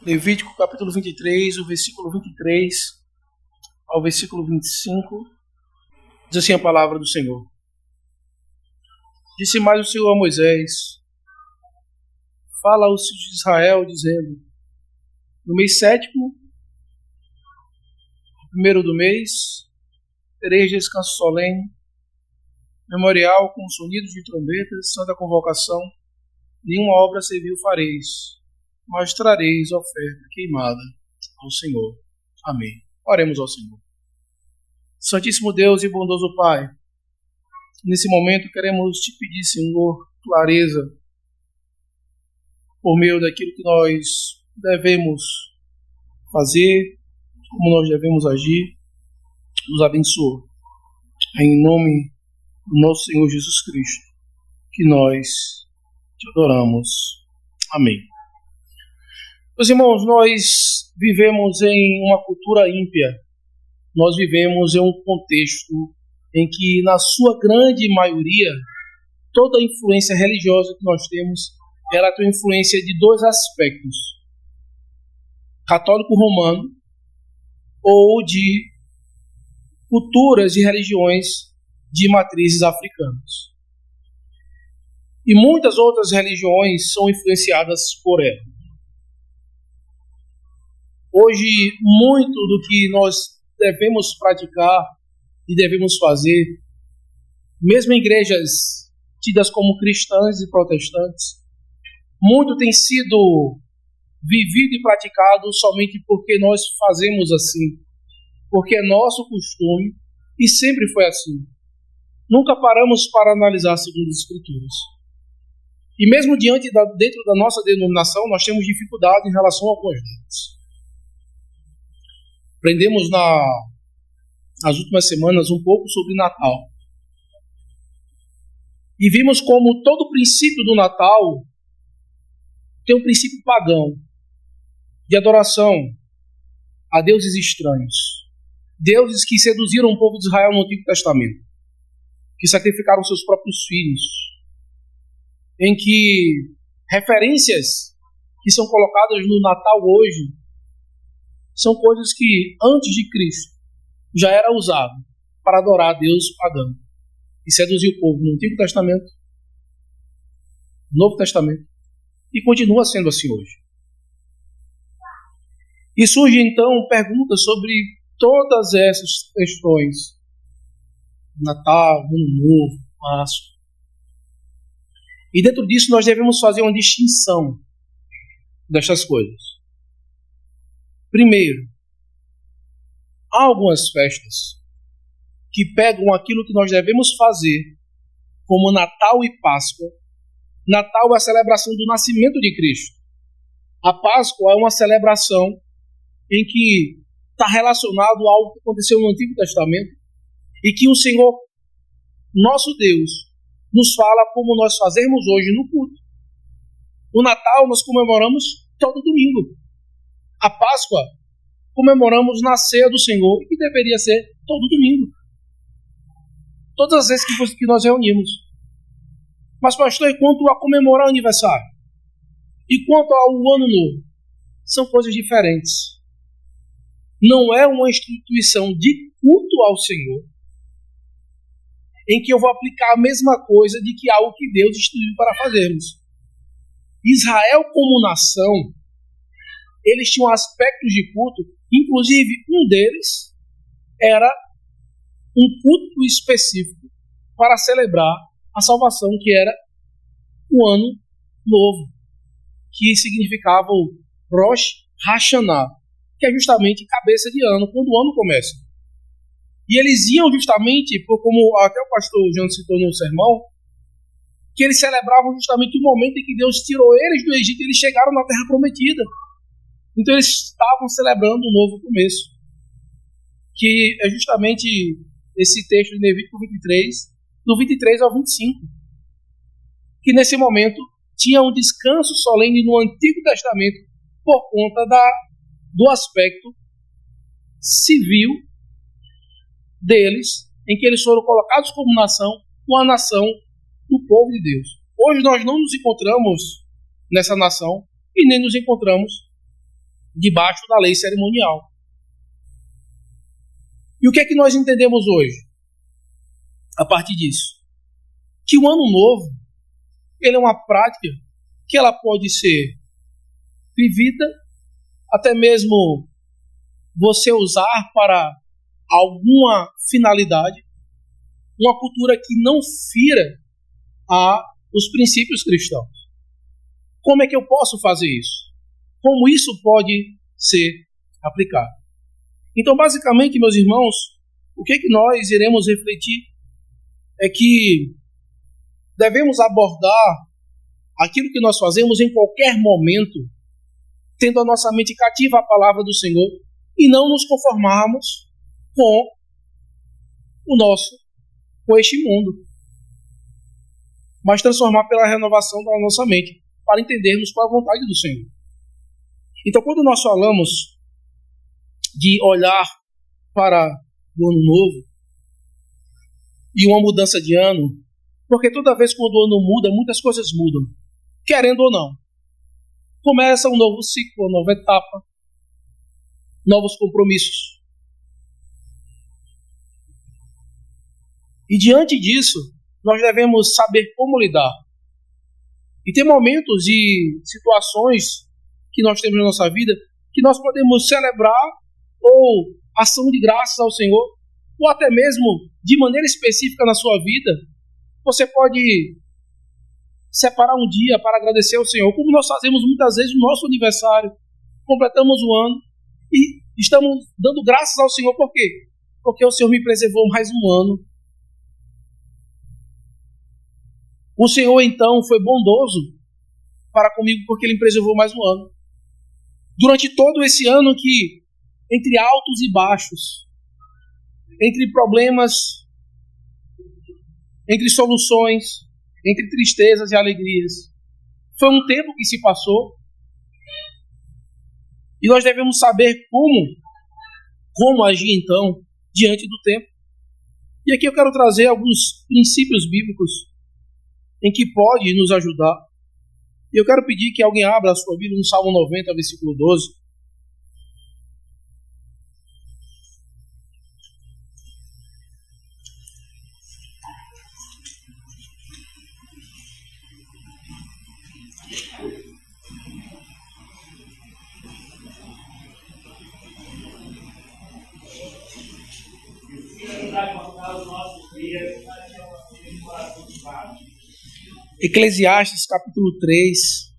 Levítico capítulo 23, o versículo 23 ao versículo 25, diz assim a palavra do Senhor. Disse mais o Senhor a Moisés: fala aos filhos de Israel, dizendo: no mês sétimo, primeiro do mês, tereis descanso solene, memorial com sonidos de trombetas, santa convocação, nenhuma obra servil fareis, mas trareis oferta queimada ao Senhor. Amém. Oremos ao Senhor. Santíssimo Deus e bondoso Pai, nesse momento queremos te pedir, Senhor, clareza por meio daquilo que nós devemos fazer, como nós devemos agir. Nos abençoa. Em nome do nosso Senhor Jesus Cristo, que nós te adoramos. Amém. Meus irmãos, nós vivemos em uma cultura ímpia. Nós vivemos em um contexto em que, na sua grande maioria, toda a influência religiosa que nós temos, ela tem influência de dois aspectos: católico romano ou de culturas e religiões de matrizes africanas. E muitas outras religiões são influenciadas por ela. Hoje, muito do que nós devemos praticar e devemos fazer, mesmo em igrejas tidas como cristãs e protestantes, muito tem sido vivido e praticado somente porque nós fazemos assim, porque é nosso costume e sempre foi assim. Nunca paramos para analisar segundo as Escrituras. E mesmo dentro da nossa denominação, nós temos dificuldade em relação a algumas datas. Aprendemos nas últimas semanas um pouco sobre Natal. E vimos como todo o princípio do Natal tem um princípio pagão, de adoração a deuses estranhos. Deuses que seduziram o povo de Israel no Antigo Testamento, que sacrificaram seus próprios filhos, em que referências que são colocadas no Natal hoje são coisas que, antes de Cristo, já era usado para adorar a Deus pagão e seduzir o povo no Antigo Testamento, no Novo Testamento, e continua sendo assim hoje. E surge então perguntas sobre todas essas questões: Natal, Ano Novo, Páscoa. E dentro disso nós devemos fazer uma distinção destas coisas. Primeiro, há algumas festas que pegam aquilo que nós devemos fazer, como Natal e Páscoa. Natal é a celebração do nascimento de Cristo. A Páscoa é uma celebração em que está relacionado a algo que aconteceu no Antigo Testamento e que o Senhor, nosso Deus, nos fala como nós fazemos hoje no culto. O Natal nós comemoramos todo domingo. A Páscoa comemoramos na ceia do Senhor, que deveria ser todo domingo. Todas as vezes que nós reunimos. Mas, pastor, e quanto a comemorar o aniversário? E quanto ao Ano Novo? São coisas diferentes. Não é uma instituição de culto ao Senhor em que eu vou aplicar a mesma coisa de que algo que Deus instituiu para fazermos. Israel como nação, eles tinham aspectos de culto, inclusive um deles era um culto específico para celebrar a salvação, que era o Ano Novo, que significava o Rosh Hashanah, que é justamente cabeça de ano, quando o ano começa. E eles iam justamente, como até o pastor João citou no sermão, que eles celebravam justamente o momento em que Deus tirou eles do Egito e eles chegaram na Terra Prometida. Então eles estavam celebrando um novo começo, que é justamente esse texto de Levítico 23, do 23 ao 25, que nesse momento tinha um descanso solene no Antigo Testamento por conta do aspecto civil deles, em que eles foram colocados como nação, uma nação do povo de Deus. Hoje nós não nos encontramos nessa nação e nem nos encontramos debaixo da lei cerimonial. E o que é que nós entendemos hoje, a partir disso? Que o ano novo, ele é uma prática que ela pode ser vivida, até mesmo você usar para alguma finalidade, uma cultura que não fira os princípios cristãos. Como é que eu posso fazer isso? Como isso pode ser aplicado? Então, basicamente, meus irmãos, o que nós iremos refletir é que devemos abordar aquilo que nós fazemos em qualquer momento, tendo a nossa mente cativa à palavra do Senhor e não nos conformarmos com este mundo, mas transformar pela renovação da nossa mente, para entendermos qual é a vontade do Senhor. Então, quando nós falamos de olhar para o ano novo e uma mudança de ano, porque toda vez quando o ano muda, muitas coisas mudam, querendo ou não. Começa um novo ciclo, uma nova etapa, novos compromissos. E diante disso, nós devemos saber como lidar. E tem momentos e situações que nós temos na nossa vida que nós podemos celebrar ou ação de graças ao Senhor, ou até mesmo de maneira específica na sua vida, você pode separar um dia para agradecer ao Senhor, como nós fazemos muitas vezes no nosso aniversário. Completamos o ano e estamos dando graças ao Senhor. Por quê? Porque o Senhor me preservou mais um ano. O Senhor, então, foi bondoso para comigo porque Ele me preservou mais um ano. Durante todo esse ano que, entre altos e baixos, entre problemas, entre soluções, entre tristezas e alegrias, foi um tempo que se passou e nós devemos saber como agir, então, diante do tempo. E aqui eu quero trazer alguns princípios bíblicos em que pode nos ajudar. E eu quero pedir que alguém abra a sua Bíblia no Salmo 90, versículo 12. Eclesiastes, capítulo 3.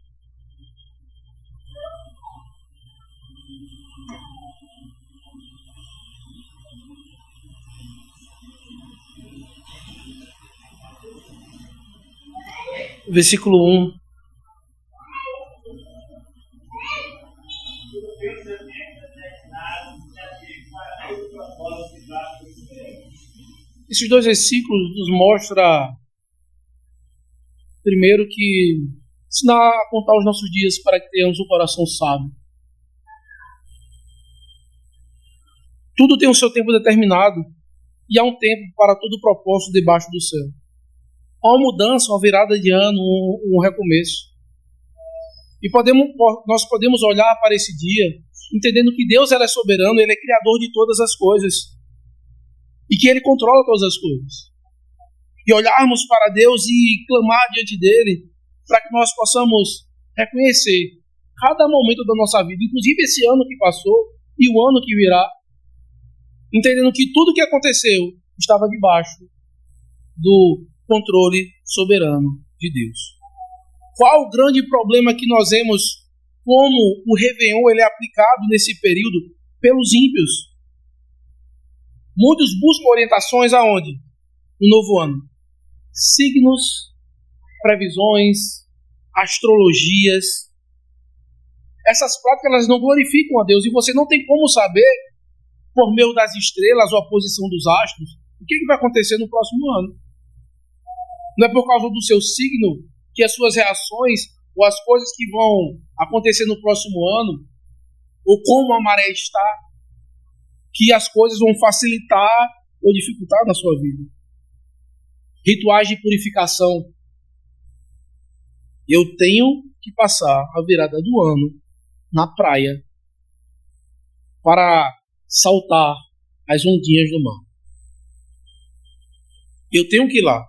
Versículo 1. Esses dois versículos nos mostram, primeiro, que ensinar a contar os nossos dias para que tenhamos um coração sábio. Tudo tem o seu tempo determinado e há um tempo para todo propósito debaixo do céu. Há uma mudança, uma virada de ano, um recomeço. E nós podemos olhar para esse dia entendendo que Deus é soberano, Ele é criador de todas as coisas e que Ele controla todas as coisas. E olharmos para Deus e clamar diante dEle para que nós possamos reconhecer cada momento da nossa vida, inclusive esse ano que passou e o ano que virá, entendendo que tudo que aconteceu estava debaixo do controle soberano de Deus. Qual o grande problema que nós vemos como o Réveillon ele é aplicado nesse período pelos ímpios? Muitos buscam orientações aonde? No novo ano. Signos, previsões, astrologias. Essas práticas elas não glorificam a Deus e você não tem como saber, por meio das estrelas ou a posição dos astros, o que vai acontecer no próximo ano. Não é por causa do seu signo que as suas reações ou as coisas que vão acontecer no próximo ano, ou como a maré está, que as coisas vão facilitar ou dificultar na sua vida. Rituais de purificação. Eu tenho que passar a virada do ano na praia para saltar as ondinhas do mar. Eu tenho que ir lá.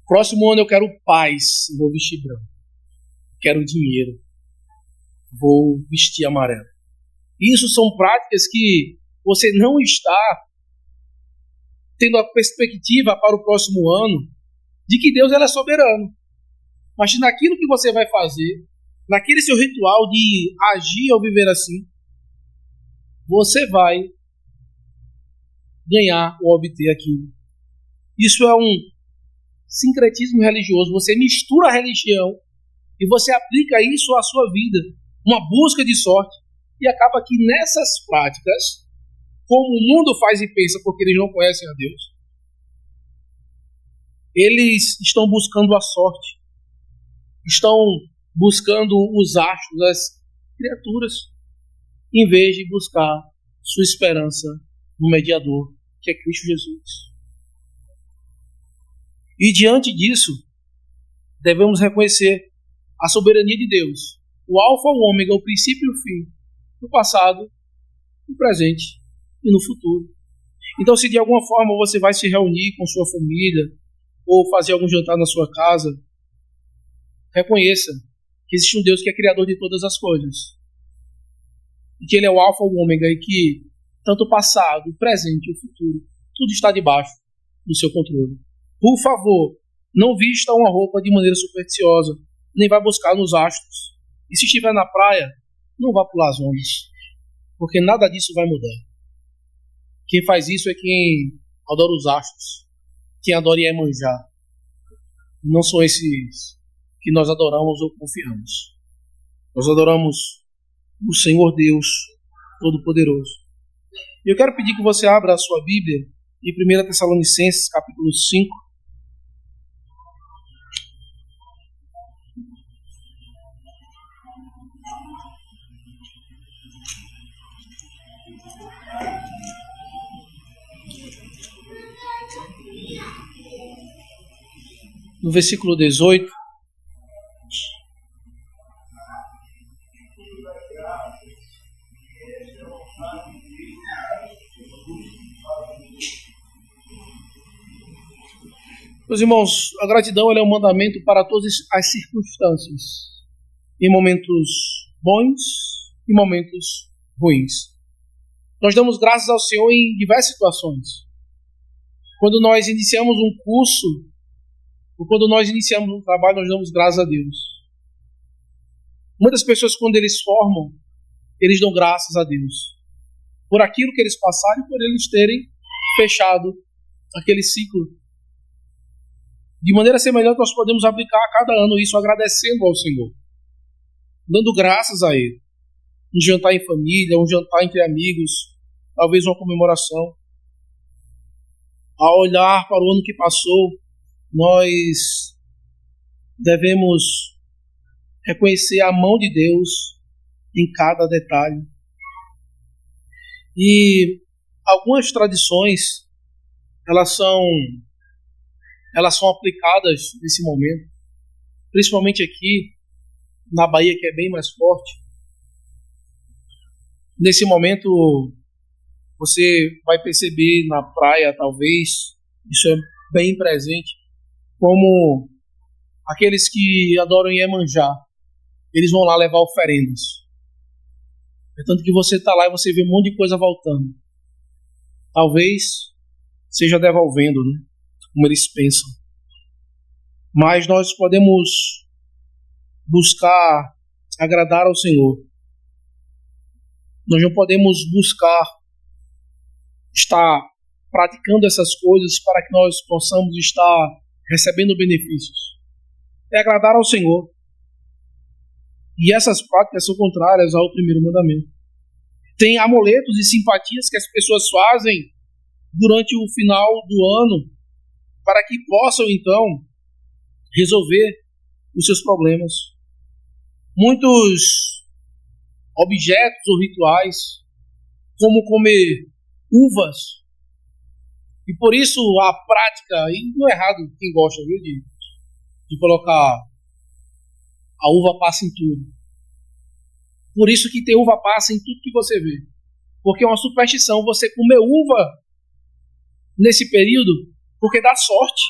Próximo ano eu quero paz, vou vestir branco. Quero dinheiro, vou vestir amarelo. Isso são práticas que você não está tendo a perspectiva para o próximo ano de que Deus é soberano. Mas naquilo que você vai fazer, naquele seu ritual de agir ou viver assim, você vai ganhar ou obter aquilo. Isso é um sincretismo religioso. Você mistura a religião e você aplica isso à sua vida, uma busca de sorte, e acaba que nessas práticas, como o mundo faz e pensa porque eles não conhecem a Deus, eles estão buscando a sorte, estão buscando os astros, as criaturas, em vez de buscar sua esperança no mediador, que é Cristo Jesus. E diante disso, devemos reconhecer a soberania de Deus, o alfa, o ômega, o princípio e o fim, no passado, no presente e no futuro. Então, se de alguma forma você vai se reunir com sua família ou fazer algum jantar na sua casa, reconheça que existe um Deus que é criador de todas as coisas e que Ele é o alfa, o ômega, e que tanto o passado, o presente e o futuro, tudo está debaixo do seu controle. Por favor, não vista uma roupa de maneira supersticiosa, nem vá buscar nos astros. E se estiver na praia, não vá pular as ondas, porque nada disso vai mudar. Quem faz isso é quem adora os astros, quem adora Iemanjá. Não são esses que nós adoramos ou confiamos. Nós adoramos o Senhor Deus Todo-Poderoso. Eu quero pedir que você abra a sua Bíblia em 1 Tessalonicenses, capítulo 5. No versículo 18, meus irmãos, a gratidão é um mandamento para todas as circunstâncias, em momentos bons e momentos ruins. Nós damos graças ao Senhor em diversas situações. Quando nós iniciamos um curso, ou quando nós iniciamos um trabalho, nós damos graças a Deus. Muitas pessoas, quando eles formam, eles dão graças a Deus por aquilo que eles passaram e por eles terem fechado aquele ciclo. De maneira semelhante, nós podemos aplicar a cada ano isso, agradecendo ao Senhor, dando graças a Ele. Um jantar em família, um jantar entre amigos, talvez uma comemoração. Ao olhar para o ano que passou, nós devemos reconhecer a mão de Deus em cada detalhe. E algumas tradições, elas são aplicadas nesse momento, principalmente aqui na Bahia, que é bem mais forte. Nesse momento, você vai perceber na praia, talvez, isso é bem presente, como aqueles que adoram Iemanjá, eles vão lá levar oferendas. É tanto que você está lá e você vê um monte de coisa voltando. Talvez seja devolvendo, né? Como eles pensam. Mas nós podemos buscar agradar ao Senhor. Nós não podemos buscar estar praticando essas coisas para que nós possamos estar recebendo benefícios. É agradar ao Senhor. E essas práticas são contrárias ao primeiro mandamento. Tem amuletos e simpatias que as pessoas fazem durante o final do ano para que possam, então, resolver os seus problemas. Muitos objetos ou rituais, como comer uvas, e por isso a prática, e não é errado quem gosta, viu, de colocar a uva passa em tudo. Por isso que tem uva passa em tudo que você vê. Porque é uma superstição você comer uva nesse período, porque dá sorte.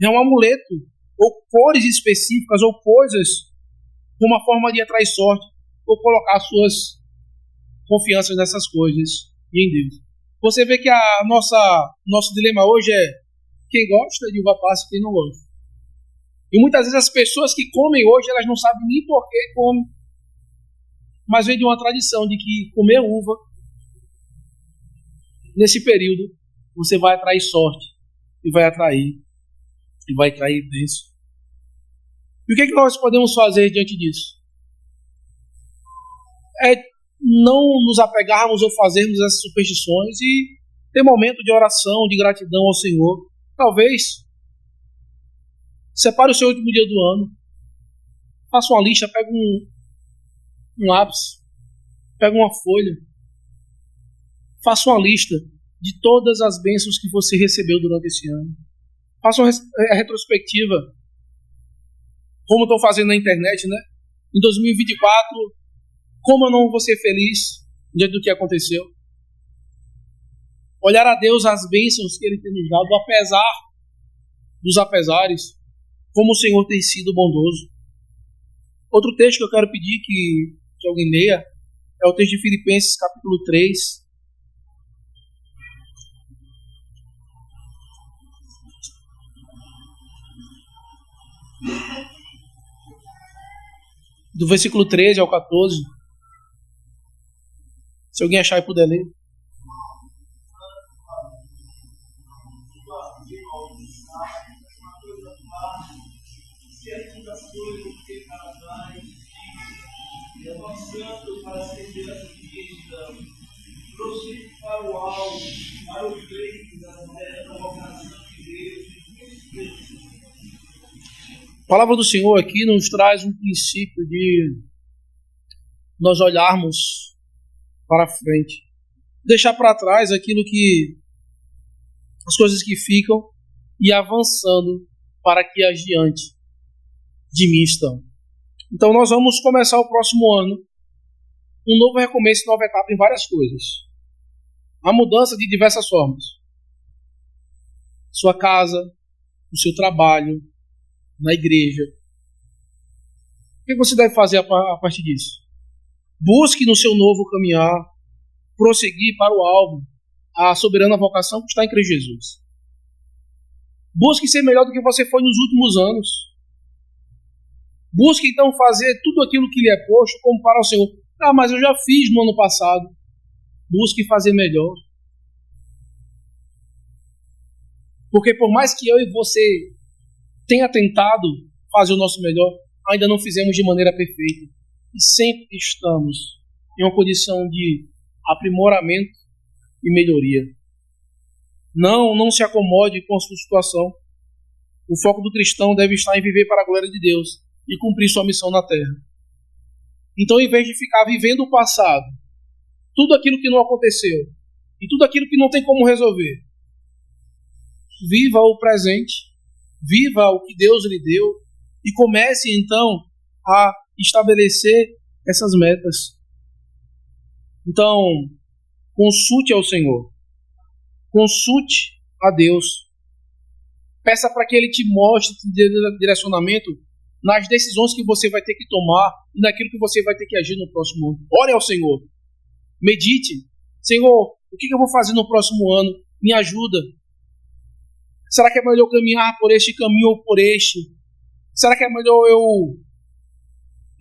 É um amuleto, ou cores específicas, ou coisas, uma forma de atrair sorte, ou colocar suas confianças nessas coisas e em Deus. Você vê que nosso dilema hoje é quem gosta de uva passa e quem não gosta. E muitas vezes as pessoas que comem hoje, elas não sabem nem por que comem. Mas vem de uma tradição de que comer uva, nesse período, você vai atrair sorte, e vai atrair bênção. E o que nós podemos fazer diante disso? É não nos apegarmos ou fazermos essas superstições e ter momento de oração, de gratidão ao Senhor. Talvez separe o seu último dia do ano, faça uma lista, pega um lápis, pega uma folha, faça uma lista de todas as bênçãos que você recebeu durante esse ano. Faça uma retrospectiva, como estão fazendo na internet, né? Em 2024, como eu não vou ser feliz diante do que aconteceu. Olhar a Deus as bênçãos que Ele tem nos dado, apesar dos apesares, como o Senhor tem sido bondoso. Outro texto que eu quero pedir que alguém leia é o texto de Filipenses, capítulo 3. Do versículo 13 ao 14. Se alguém achar e puder ler. A palavra do Senhor aqui nos traz um princípio de nós olharmos para frente, deixar para trás as coisas que ficam e avançando para que adiante de mim estão. Então nós vamos começar o próximo ano um novo recomeço, nova etapa em várias coisas. A mudança de diversas formas. Sua casa, o seu trabalho, na igreja. O que você deve fazer a partir disso? Busque no seu novo caminhar, prosseguir para o alvo, a soberana vocação que está em Cristo Jesus. Busque ser melhor do que você foi nos últimos anos. Busque então fazer tudo aquilo que lhe é posto como para o Senhor. Ah, mas eu já fiz no ano passado. Busque fazer melhor. Porque por mais que eu e você tenha tentado fazer o nosso melhor, ainda não fizemos de maneira perfeita. E sempre estamos em uma condição de aprimoramento e melhoria. Não se acomode com a sua situação. O foco do cristão deve estar em viver para a glória de Deus e cumprir sua missão na terra. Então, em vez de ficar vivendo o passado, tudo aquilo que não aconteceu e tudo aquilo que não tem como resolver, viva o presente, viva o que Deus lhe deu e comece então a estabelecer essas metas. Então, consulte ao Senhor, consulte a Deus, peça para que Ele te mostre, te dê direcionamento nas decisões que você vai ter que tomar e naquilo que você vai ter que agir no próximo ano. Ore ao Senhor, medite. Senhor, o que eu vou fazer no próximo ano? Me ajuda. Será que é melhor eu caminhar por este caminho ou por este? Será que é melhor eu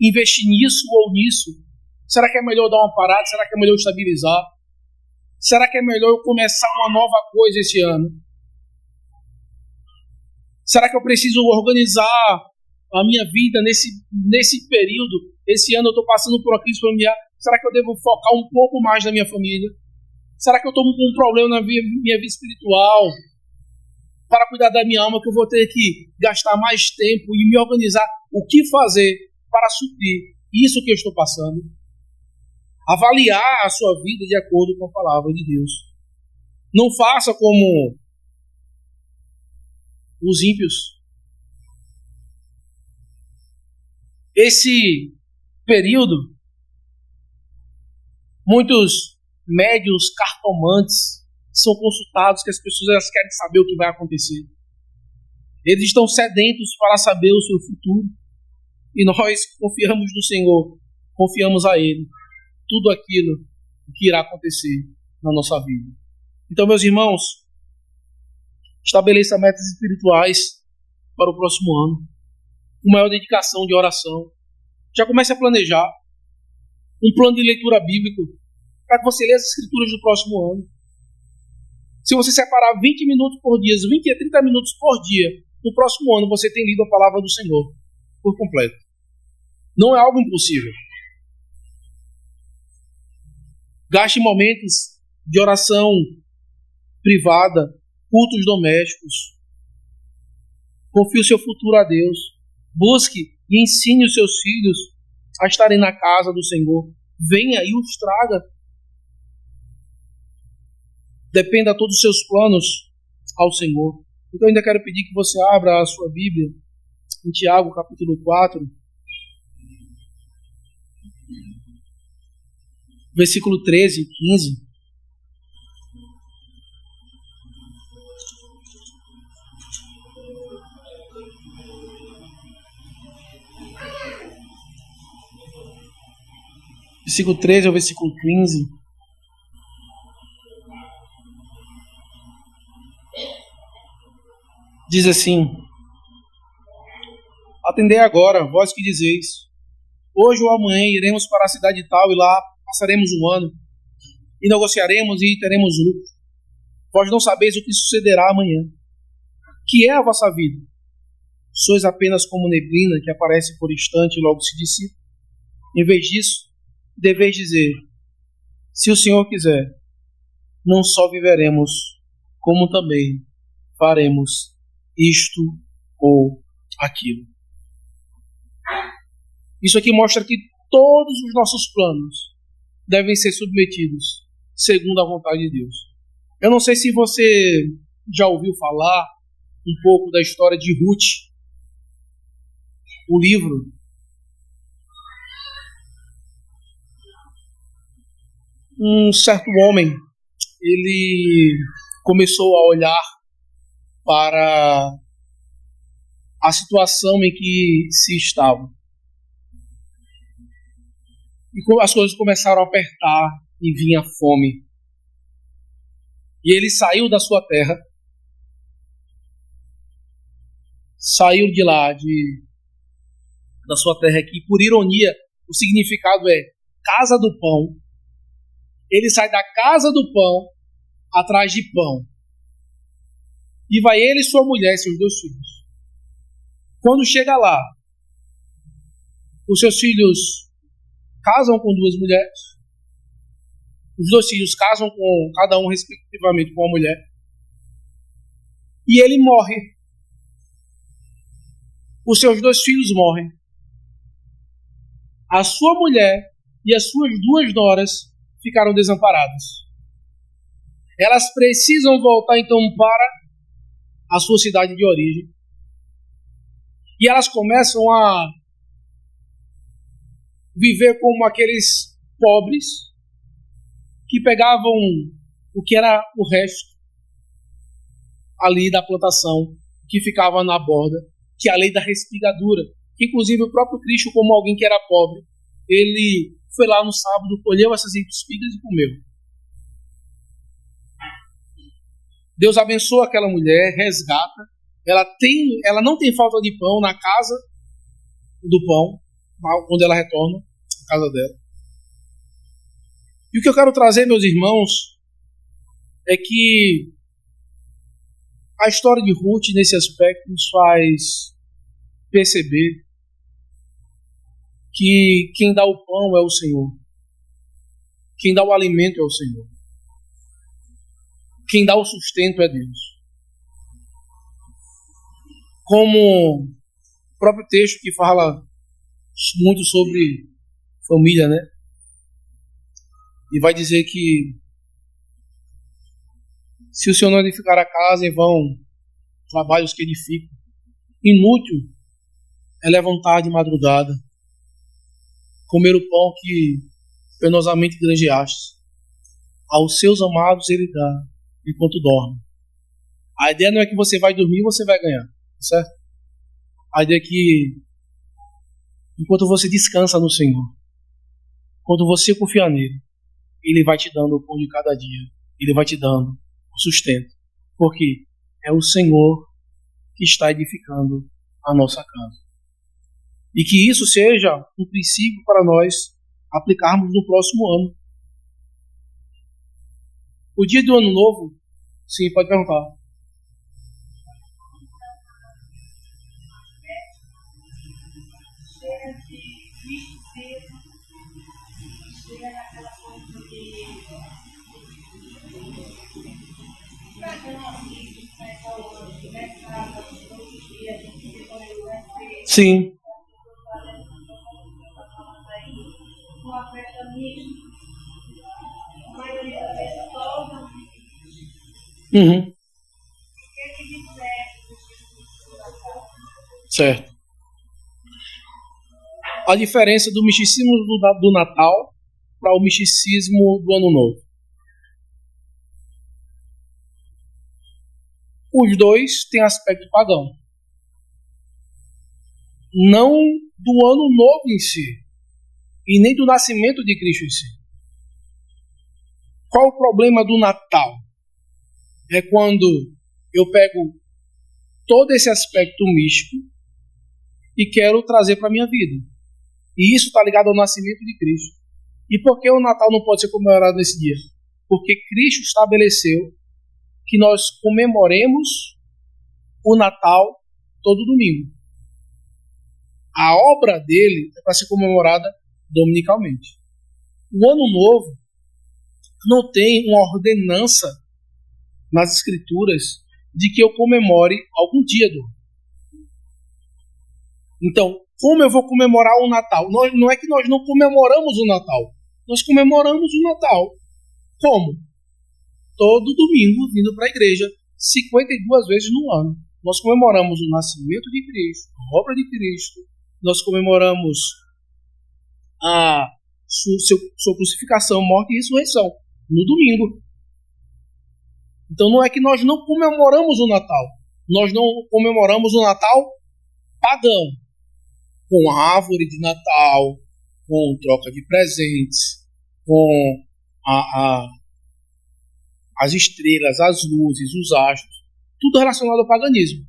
investir nisso ou nisso? Será que é melhor eu dar uma parada? Será que é melhor eu estabilizar? Será que é melhor eu começar uma nova coisa esse ano? Será que eu preciso organizar a minha vida nesse período? Esse ano eu estou passando por uma crise familiar. Será que eu devo focar um pouco mais na minha família? Será que eu estou com um problema na minha vida espiritual? Para cuidar da minha alma, que eu vou ter que gastar mais tempo e me organizar o que fazer para suprir isso que eu estou passando. Avaliar a sua vida de acordo com a palavra de Deus. Não faça como os ímpios. Esse período Muitos médiuns, cartomantes são consultados, que as pessoas elas querem saber o que vai acontecer. Eles estão sedentos para saber o seu futuro. E nós confiamos no Senhor, confiamos a Ele, tudo aquilo que irá acontecer na nossa vida. Então, meus irmãos, estabeleça metas espirituais para o próximo ano, com maior dedicação de oração. Já comece a planejar um plano de leitura bíblico para que você leia as escrituras do próximo ano. Se você separar 20 minutos por dia, 20 a 30 minutos por dia, no próximo ano você tem lido a palavra do Senhor por completo. Não é algo impossível. Gaste momentos de oração privada, cultos domésticos. Confie o seu futuro a Deus. Busque e ensine os seus filhos a estarem na casa do Senhor. Venha e os traga. Dependa todos os seus planos ao Senhor. Então eu ainda quero pedir que você abra a sua Bíblia em Tiago capítulo 4, versículo 13 e 15. Versículo 13 ao versículo 15. Diz assim: Atendei agora, vós que dizeis: hoje ou amanhã iremos para a cidade tal e lá passaremos um ano, e negociaremos e teremos lucro. Vós não sabeis o que sucederá amanhã. Que é a vossa vida? Sois apenas como neblina que aparece por instante e logo se dissipa. Em vez disso, deveis dizer: se o Senhor quiser, não só viveremos, como também faremos isto ou aquilo. Isso aqui mostra que todos os nossos planos devem ser submetidos segundo a vontade de Deus. Eu não sei se você já ouviu falar um pouco da história de Ruth, o livro. Um certo homem, ele começou a olhar para a situação em que se estava. E as coisas começaram a apertar e vinha fome. E ele saiu da sua terra, saiu de lá, da sua terra, que por ironia o significado é casa do pão. Ele sai da casa do pão atrás de pão. E vai ele e sua mulher, seus 2 filhos. Quando chega lá, os seus filhos casam com 2 mulheres. Os 2 filhos casam com cada um respectivamente com uma mulher. E ele morre. Os seus 2 filhos morrem. A sua mulher e as suas 2 noras ficaram desamparadas. Elas precisam voltar então para a sua cidade de origem. E elas começam a viver como aqueles pobres que pegavam o que era o resto ali da plantação, que ficava na borda, que é a lei da respigadura. Inclusive o próprio Cristo, como alguém que era pobre, ele foi lá no sábado, colheu essas espigas e comeu. Deus abençoa aquela mulher, resgata. Ela não tem falta de pão na casa do pão, quando ela retorna à casa dela. E o que eu quero trazer, meus irmãos, é que a história de Ruth, nesse aspecto, nos faz perceber que quem dá o pão é o Senhor. Quem dá o alimento é o Senhor. Quem dá o sustento é Deus. Como o próprio texto que fala muito sobre família, né? E vai dizer que se o Senhor não edificar a casa, em vão trabalhos que edificam. Inútil é levantar de madrugada, comer o pão que penosamente granjeastes. Aos seus amados ele dá, enquanto dorme. A ideia não é que você vai dormir e você vai ganhar, certo? A ideia é que, enquanto você descansa no Senhor, quando você confia nele, ele vai te dando o pão de cada dia. Ele vai te dando o sustento. Porque é o Senhor que está edificando a nossa casa. E que isso seja um princípio para nós aplicarmos no próximo ano. O dia do ano novo, sim, pode perguntar. Sim. Uhum. Certo. A diferença do misticismo do Natal para o misticismo do Ano Novo. Os dois têm aspecto pagão. Não do Ano Novo em si, e nem do nascimento de Cristo em si. Qual o problema do Natal? É quando eu pego todo esse aspecto místico e quero trazer para a minha vida. E isso está ligado ao nascimento de Cristo. E por que o Natal não pode ser comemorado nesse dia? Porque Cristo estabeleceu que nós comemoremos o Natal todo domingo. A obra dele é para ser comemorada dominicalmente. O Ano Novo não tem uma ordenança nas Escrituras de que eu comemore algum dia do ano. Então, como eu vou comemorar o Natal? Não é que nós não comemoramos o Natal. Nós comemoramos o Natal. Como? Todo domingo, vindo para a igreja, 52 vezes no ano. Nós comemoramos o nascimento de Cristo, a obra de Cristo. Nós comemoramos a sua crucificação, morte e ressurreição no domingo. Então não é que nós não comemoramos o Natal. Nós não comemoramos o Natal pagão, com árvore de Natal, com troca de presentes, com as estrelas, as luzes, os astros, tudo relacionado ao paganismo.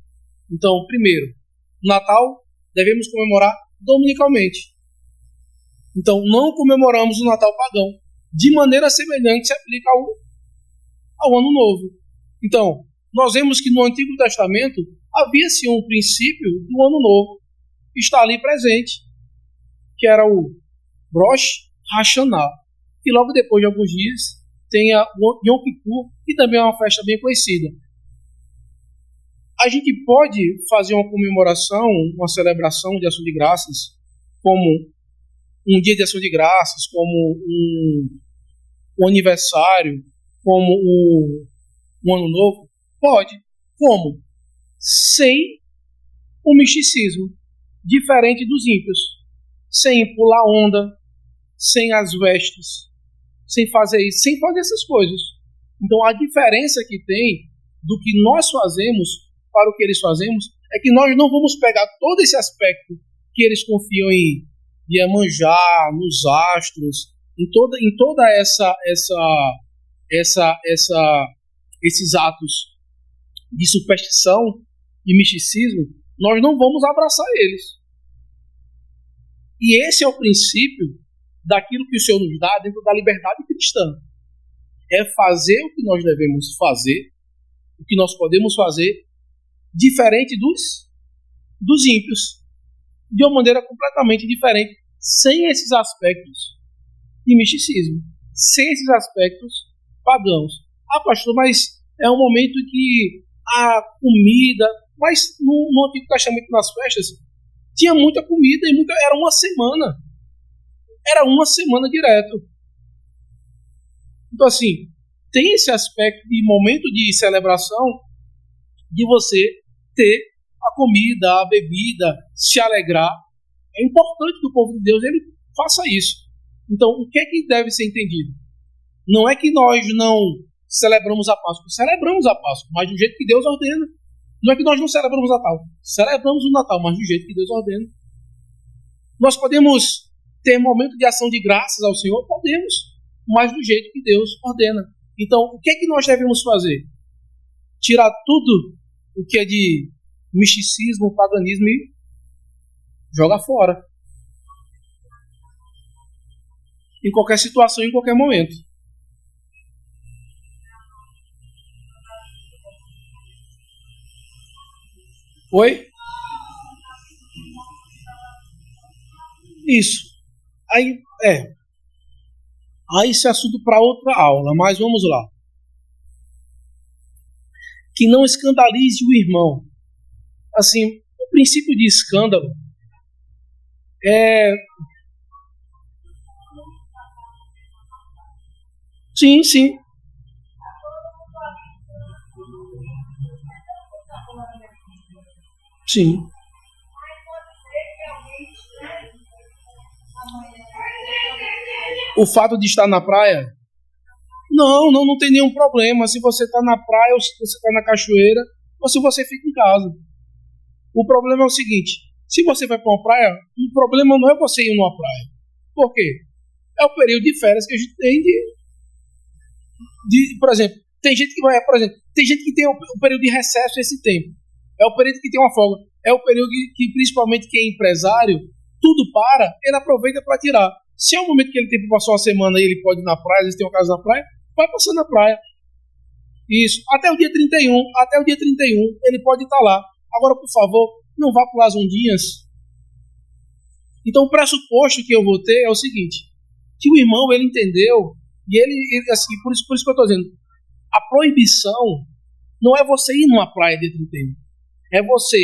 Então, primeiro, Natal devemos comemorar dominicalmente. Então, não comemoramos o Natal pagão. De maneira semelhante se aplica ao Ano Novo. Então, nós vemos que no Antigo Testamento havia-se um princípio do Ano Novo que está ali presente, que era o Rosh Hashanah, e logo depois de alguns dias tem a Yom Kippur, que também é uma festa bem conhecida. A gente pode fazer uma comemoração, uma celebração de ação de graças, como um dia de ação de graças, como um aniversário, como um ano novo? Pode. Como? Sem o misticismo, diferente dos ímpios. Sem pular onda, sem as vestes, sem fazer isso, sem fazer essas coisas. Então a diferença que tem do que nós fazemos para o que eles fazemos é que nós não vamos pegar todo esse aspecto que eles confiam em Iemanjá, nos astros, em toda esses atos de superstição e misticismo, nós não vamos abraçar eles. E esse é o princípio daquilo que o Senhor nos dá dentro da liberdade cristã. É fazer o que nós devemos fazer, o que nós podemos fazer, diferente dos ímpios, de uma maneira completamente diferente, sem esses aspectos de misticismo, sem esses aspectos pagãos. Ah, pastor, mas é um momento que a comida, mas no Antigo Testamento, nas festas, tinha muita comida e era uma semana. Era uma semana direto. Então, assim, tem esse aspecto de momento de celebração, de você ter a comida, a bebida, se alegrar. É importante que o povo de Deus ele faça isso. Então, o que é que deve ser entendido? Não é que nós não celebramos a Páscoa. Celebramos a Páscoa, mas do jeito que Deus ordena. Não é que nós não celebramos o Natal. Celebramos o Natal, mas do jeito que Deus ordena. Nós podemos ter momento de ação de graças ao Senhor? Podemos, mas do jeito que Deus ordena. Então, o que é que nós devemos fazer? Tirar tudo o que é de misticismo, paganismo e jogar fora. Em qualquer situação, em qualquer momento. Oi? Isso. Aí esse é assunto para outra aula, mas vamos lá. Que não escandalize o irmão. Assim, o princípio de escândalo é... Sim. Sim. O fato de estar na praia? Não tem nenhum problema. Se você está na praia ou se você está na cachoeira ou se você fica em casa. O problema é o seguinte: se você vai para uma praia, o problema não é você ir numa praia. Por quê? É o período de férias que a gente tem por exemplo, tem gente que vai, por exemplo, tem gente que tem o período de recesso esse tempo. É o período que tem uma folga. É o período que principalmente quem é empresário, tudo para, ele aproveita para tirar. Se é um momento que ele tem para passar uma semana e ele pode ir na praia, às vezes tem uma casa na praia, vai passando na praia. Isso. Até o dia 31 ele pode estar lá. Agora, por favor, não vá pular as ondinhas. Então, o pressuposto que eu vou ter é o seguinte: que o irmão, ele entendeu, e ele assim, por isso que eu estou dizendo, a proibição não é você ir numa praia dia 31. É você,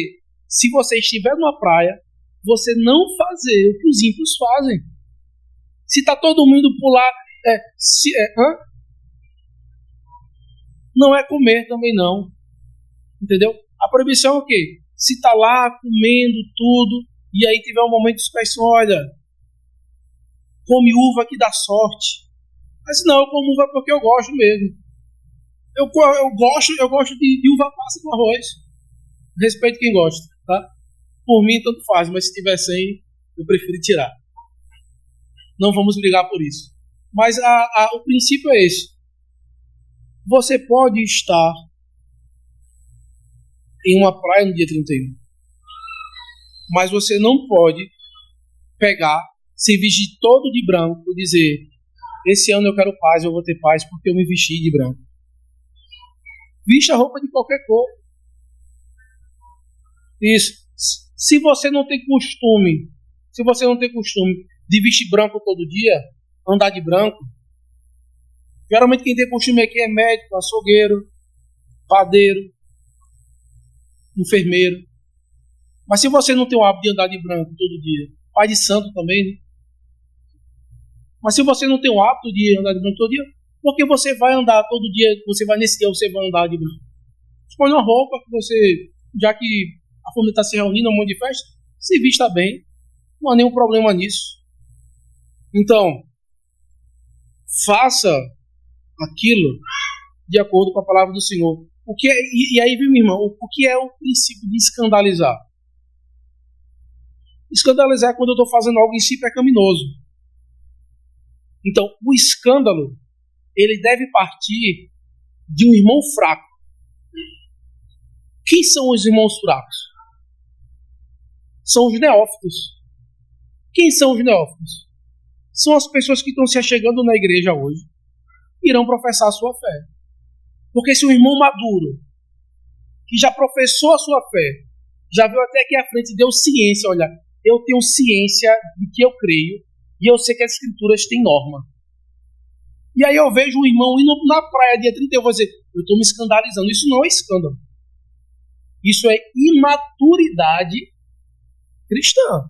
se você estiver numa praia, você não fazer o que os ímpios fazem. Se está todo mundo pular, não é comer também não. Entendeu? A proibição é o quê? Se está lá comendo tudo, e aí tiver um momento de expressão, olha, come uva que dá sorte. Mas não, eu como uva porque eu gosto mesmo. Eu gosto de uva passa com arroz. Respeito quem gosta, tá? Por mim, tanto faz, mas se tiver sem, eu prefiro tirar. Não vamos brigar por isso. Mas o princípio é esse. Você pode estar em uma praia no dia 31, mas você não pode pegar, se vestir todo de branco e dizer: esse ano eu quero paz, eu vou ter paz porque eu me vesti de branco. Vista a roupa de qualquer cor. Isso. Se você não tem costume de vestir branco todo dia, andar de branco, geralmente quem tem costume aqui é médico, açougueiro, padeiro, enfermeiro. Mas se você não tem o hábito de andar de branco todo dia, pai de santo também, né? Mas se você não tem o hábito de andar de branco todo dia, por que você vai andar todo dia, nesse dia você vai andar de branco? Escolhe uma roupa que você, já que a família está se reunindo, um monte de festa, se vista bem, não há nenhum problema nisso. Então, faça aquilo de acordo com a palavra do Senhor. E aí, meu irmão, o que é o princípio de escandalizar? Escandalizar é quando eu estou fazendo algo em si pecaminoso. Então, o escândalo, ele deve partir de um irmão fraco. Quem são os irmãos fracos? São os neófitos. Quem são os neófitos? São as pessoas que estão se achegando na igreja hoje, irão professar a sua fé. Porque se um irmão maduro, que já professou a sua fé, já veio até aqui à frente e deu ciência, olha, eu tenho ciência de que eu creio, e eu sei que as escrituras têm norma. E aí eu vejo um irmão indo na praia dia 30, eu vou dizer, eu estou me escandalizando. Isso não é escândalo. Isso é imaturidade cristã.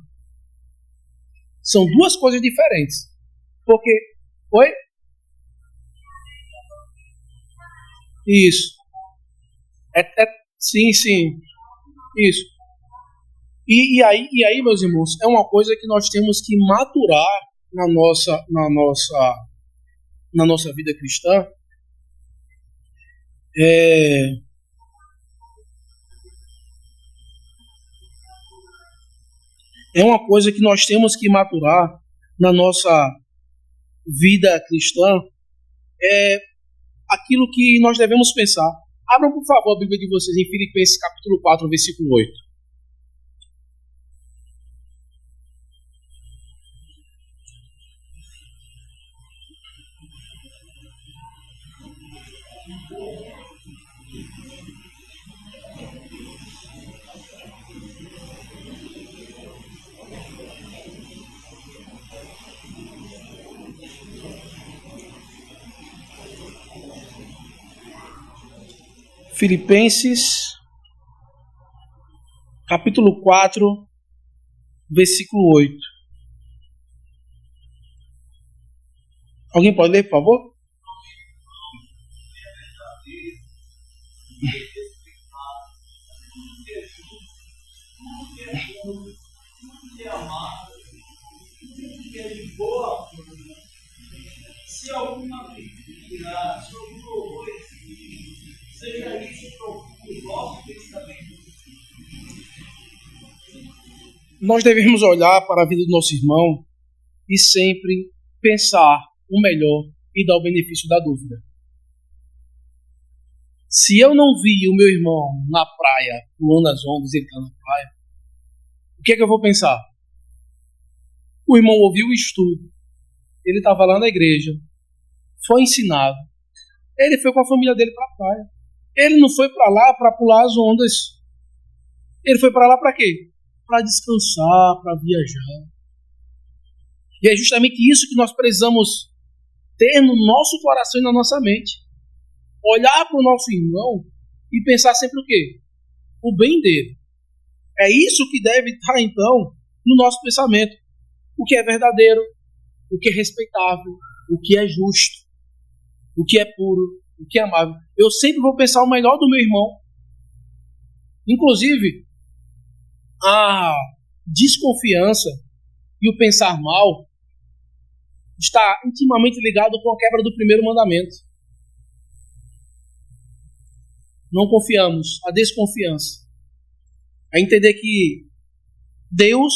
São duas coisas diferentes. Porque... Oi? Isso. Sim. Isso. E aí, meus irmãos, é uma coisa que nós temos que maturar na nossa vida cristã é uma coisa que nós temos que maturar na nossa vida cristã, é aquilo que nós devemos pensar. Abram, por favor, a Bíblia de vocês em Filipenses capítulo 4, versículo 8. Filipenses, capítulo 4, versículo 8. Alguém pode ler, por favor? Se alguma mentira, se algum louvor, seja isso profundo do nosso pensamento. Nós devemos olhar para a vida do nosso irmão e sempre pensar o melhor e dar o benefício da dúvida. Se eu não vi o meu irmão na praia, pulando as ondas, ele está na praia, o que é que eu vou pensar? O irmão ouviu o estudo, ele estava lá na igreja, foi ensinado, ele foi com a família dele para a praia. Ele não foi para lá para pular as ondas. Ele foi para lá para quê? Para descansar, para viajar. E é justamente isso que nós precisamos ter no nosso coração e na nossa mente. Olhar para o nosso irmão e pensar sempre o quê? O bem dele. É isso que deve estar, então, no nosso pensamento. O que é verdadeiro, o que é respeitável, o que é justo, o que é puro, o que é amável. Eu sempre vou pensar o melhor do meu irmão. Inclusive, a desconfiança e o pensar mal está intimamente ligado com a quebra do primeiro mandamento. Não confiamos. A desconfiança é entender que Deus,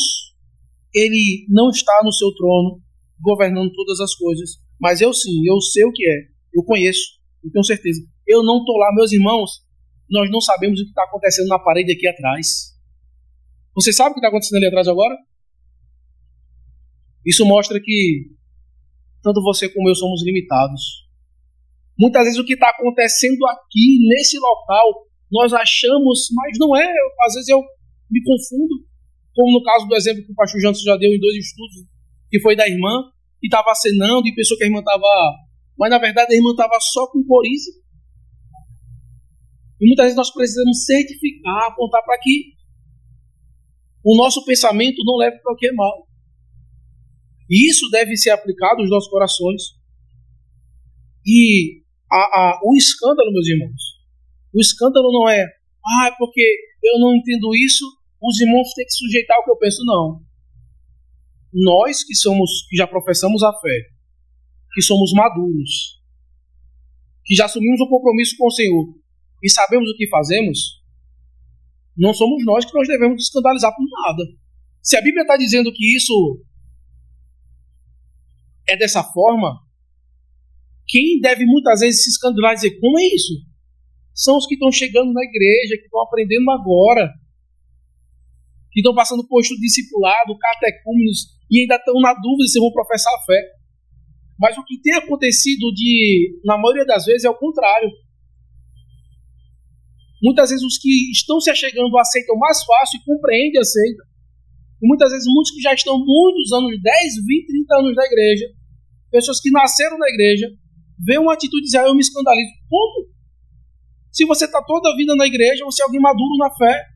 ele não está no seu trono governando todas as coisas, mas eu sim, eu sei o que é, eu conheço, eu tenho certeza. Eu não estou lá, meus irmãos, nós não sabemos o que está acontecendo na parede aqui atrás. Você sabe o que está acontecendo ali atrás agora? Isso mostra que tanto você como eu somos limitados. Muitas vezes o que está acontecendo aqui, nesse local, nós achamos, mas não é. Às vezes eu me confundo, como no caso do exemplo que o pastor Jantos já deu em 2 estudos, que foi da irmã, que estava acenando e pensou que a irmã estava... Mas na verdade a irmã estava só com coriza. E muitas vezes nós precisamos certificar, apontar para que o nosso pensamento não leve para o que é mal. E isso deve ser aplicado nos nossos corações. E o escândalo, meus irmãos, o escândalo não é porque eu não entendo isso, os irmãos têm que sujeitar o que eu penso, não. Nós que já professamos a fé, que somos maduros, que já assumimos um compromisso com o Senhor e sabemos o que fazemos, não somos nós que nós devemos escandalizar por nada. Se a Bíblia está dizendo que isso é dessa forma, quem deve muitas vezes se escandalizar e dizer, como é isso? São os que estão chegando na igreja, que estão aprendendo agora, que estão passando por estudo discipulado, catecúmenos, e ainda estão na dúvida se vão professar a fé. Mas o que tem acontecido na maioria das vezes é o contrário. Muitas vezes os que estão se achegando aceitam mais fácil e compreendem e aceitam. E muitas vezes muitos que já estão muitos anos, 10, 20, 30 anos na igreja, pessoas que nasceram na igreja, veem uma atitude e dizem, eu me escandalizo. Como? Se você está toda a vida na igreja, você é alguém maduro na fé.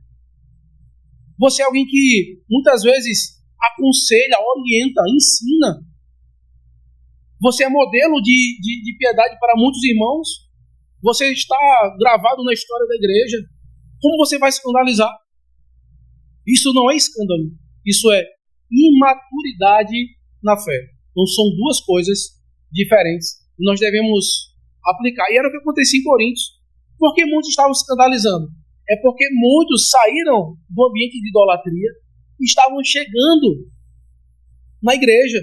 Você é alguém que muitas vezes aconselha, orienta, ensina. Você é modelo de piedade para muitos irmãos. Você está gravado na história da igreja. Como você vai se escandalizar? Isso não é escândalo. Isso é imaturidade na fé. Então são duas coisas diferentes que nós devemos aplicar. E era o que acontecia em Coríntios. Por que muitos estavam se escandalizando? É porque muitos saíram do ambiente de idolatria e estavam chegando na igreja.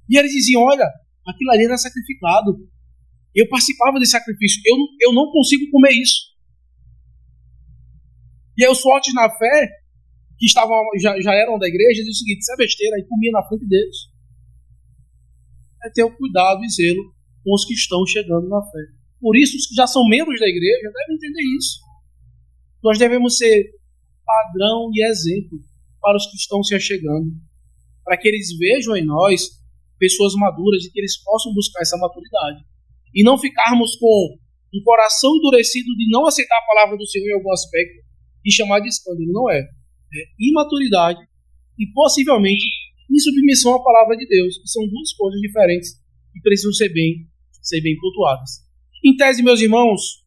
E eles diziam, olha, aquilo ali era sacrificado. Eu participava desse sacrifício. Eu não consigo comer isso. E aí os fortes na fé, que já eram da igreja, diziam o seguinte, isso é besteira, e comia na frente deles. É ter o cuidado e zelo com os que estão chegando na fé. Por isso, os que já são membros da igreja devem entender isso. Nós devemos ser padrão e exemplo para os que estão se achegando, para que eles vejam em nós pessoas maduras e que eles possam buscar essa maturidade. E não ficarmos com um coração endurecido de não aceitar a palavra do Senhor em algum aspecto e chamar de escândalo. Não é. É imaturidade e possivelmente insubmissão à palavra de Deus, que são duas coisas diferentes que precisam ser bem pontuadas. Em tese, meus irmãos,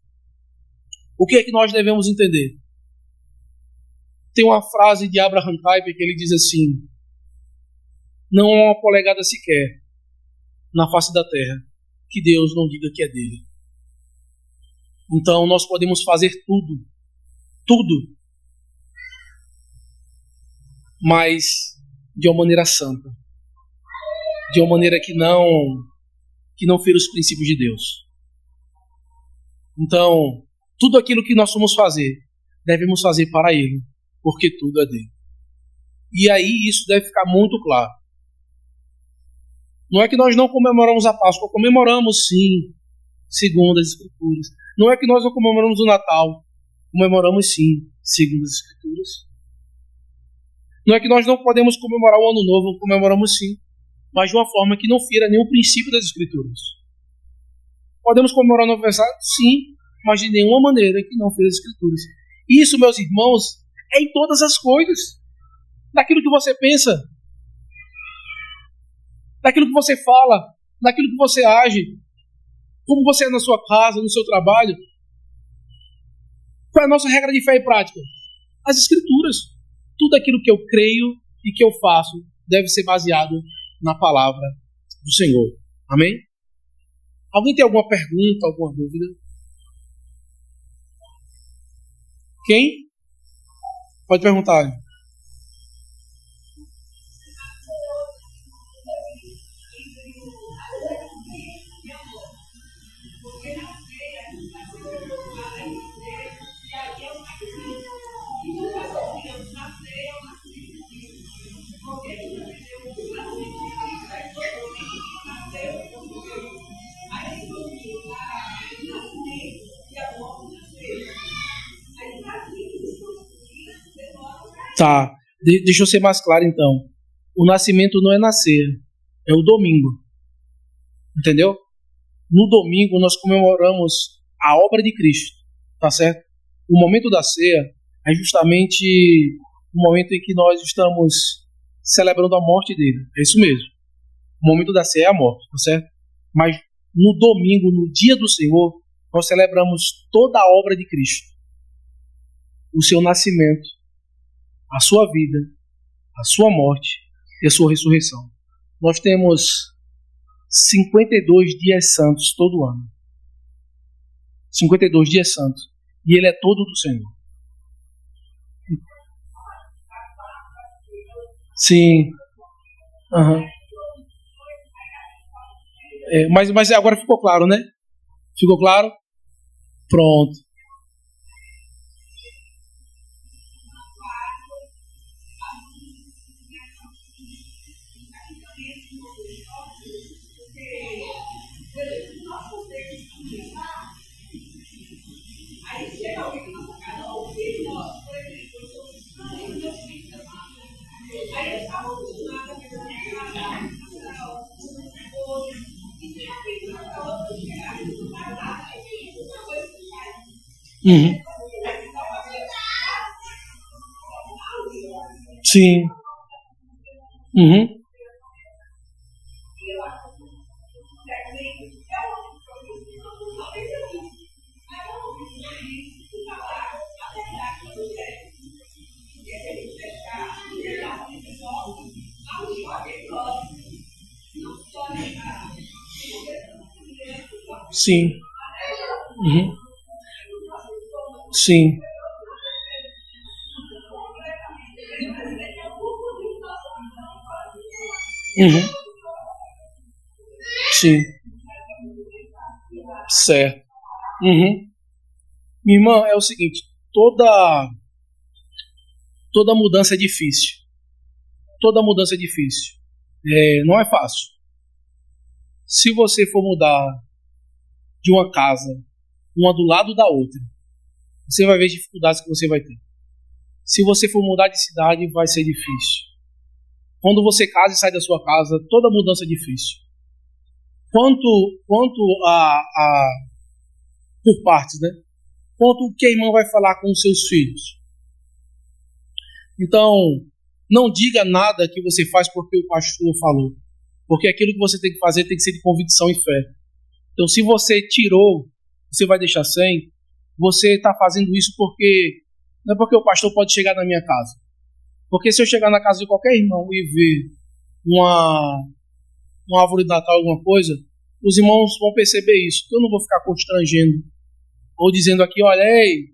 o que é que nós devemos entender? Tem uma frase de Abraham Kuyper que ele diz assim: não há uma polegada sequer na face da terra que Deus não diga que é dele. Então nós podemos fazer tudo, mas de uma maneira santa, de uma maneira que não fira os princípios de Deus. Então, tudo aquilo que nós vamos fazer, devemos fazer para Ele, porque tudo é dele. E aí isso deve ficar muito claro. Não é que nós não comemoramos a Páscoa, comemoramos sim, segundo as Escrituras. Não é que nós não comemoramos o Natal, comemoramos sim, segundo as Escrituras. Não é que nós não podemos comemorar o Ano Novo, comemoramos sim, mas de uma forma que não fira nenhum princípio das Escrituras. Podemos comemorar o aniversário? Sim, mas de nenhuma maneira que não fira as Escrituras. Isso, meus irmãos, é em todas as coisas. Naquilo que você pensa, naquilo que você fala, naquilo que você age, como você é na sua casa, no seu trabalho. Qual é a nossa regra de fé e prática? As Escrituras. Tudo aquilo que eu creio e que eu faço deve ser baseado na palavra do Senhor. Amém? Alguém tem alguma pergunta, alguma dúvida? Quem? Pode perguntar. Tá, deixa eu ser mais claro então. O nascimento não é nascer, é o domingo. Entendeu? No domingo nós comemoramos a obra de Cristo, tá certo? O momento da ceia é justamente o momento em que nós estamos celebrando a morte dele. É isso mesmo. O momento da ceia é a morte, tá certo? Mas no domingo, no dia do Senhor, nós celebramos toda a obra de Cristo. O seu nascimento, a sua vida, a sua morte e a sua ressurreição. Nós temos 52 dias santos todo ano. 52 dias santos. E ele é todo do Senhor. Sim. Uhum. Mas agora ficou claro, né? Ficou claro? Pronto. Uhum. Sim. Uhum. Sim. Uhum. Sim. Uhum. Sim. Certo. Uhum. Minha irmã, é o seguinte, toda mudança é difícil. Toda mudança é difícil. Não é fácil. Se você for mudar de uma casa, uma do lado da outra, você vai ver as dificuldades que você vai ter. Se você for mudar de cidade, vai ser difícil. Quando você casa e sai da sua casa, toda mudança é difícil. Quanto por partes, né? Quanto o que a irmã vai falar com os seus filhos. Então, não diga nada que você faz porque o pastor falou. Porque aquilo que você tem que fazer tem que ser de convicção e fé. Então, se você tirou, você vai deixar sem, você está fazendo isso porque não é porque o pastor pode chegar na minha casa. Porque se eu chegar na casa de qualquer irmão e ver uma árvore de Natal, alguma coisa, os irmãos vão perceber isso. Eu não vou ficar constrangendo ou dizendo aqui, olha, ei,